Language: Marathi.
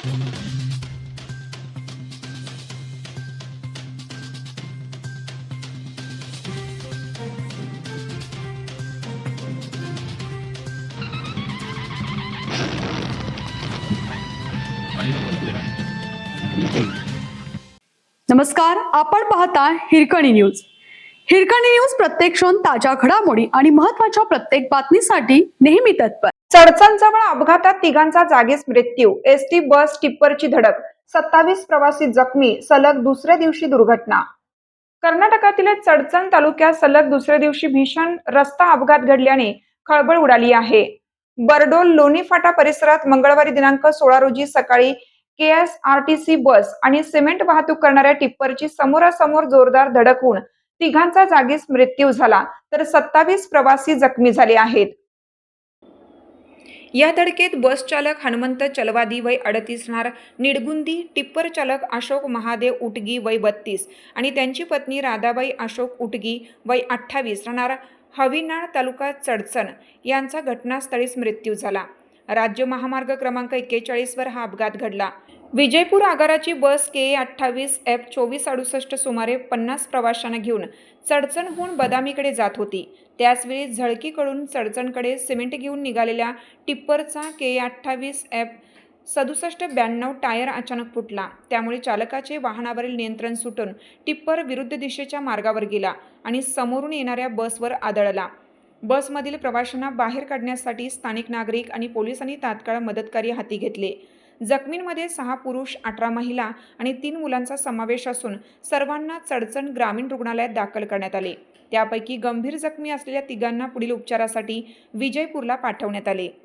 नमस्कार, आपण पाहता हिरकणी न्यूज. हिरकणी न्यूज प्रत्येक क्षण ताज्या घडामोडी आणि महत्त्वाच्या प्रत्येक बातमीसाठी नेहमी तत्पर. चडचणजवळ अपघातात तिघांचा जागीच मृत्यू. एसटी बस टिप्परची धडक, 27 प्रवासी जखमी. सलग दुसऱ्या दिवशी दुर्घटना. कर्नाटकातील चडचण तालुक्यात सलग दुसऱ्या दिवशी भीषण रस्ता अपघात घडल्याने खळबळ उडाली आहे. बरडोल लोणी फाटा परिसरात मंगळवारी दिनांक 16 रोजी सकाळी KSRTC बस आणि सिमेंट वाहतूक करणाऱ्या टिप्परची समोरासमोर जोरदार धडक होऊन तिघांचा जागीच मृत्यू झाला, तर 27 प्रवासी जखमी झाले आहेत. या धडकेत बस चालक हनुमंत चलवादी वय 38 राहणार निडगुंदी, टिप्पर चालक अशोक महादेव उटगी वय 32 आणि त्यांची पत्नी राधाबाई अशोक उटगी वय 28 राहणार हवीनाळ तालुका चडचण यांचा घटनास्थळीच मृत्यू झाला. राज्य महामार्ग क्रमांक 41 वर हा अपघात घडला. विजयपूर आगाराची बस KA28F 2468 सुमारे 50 प्रवाशांना घेऊन चडचणहून बदामीकडे जात होती. त्याचवेळी झळकीकडून चडचणकडे सिमेंट घेऊन निघालेल्या टिप्परचा KA28F 6792 टायर अचानक फुटला. त्यामुळे चालकाचे वाहनावरील नियंत्रण सुटून टिप्पर विरुद्ध दिशेच्या मार्गावर गेला आणि समोरून येणाऱ्या बसवर आदळला. बसमधील प्रवाशांना बाहेर काढण्यासाठी स्थानिक नागरिक आणि पोलिसांनी तात्काळ मदतकार्य हाती घेतले. जखमींमध्ये 6 पुरुष, 18 महिला आणि 3 मुलांचा समावेश असून सर्वांना चडचण ग्रामीण रुग्णालयात दाखल करण्यात आले. त्यापैकी गंभीर जखमी असलेल्या तिघांना पुढील उपचारासाठी विजयपूरला पाठवण्यात आले.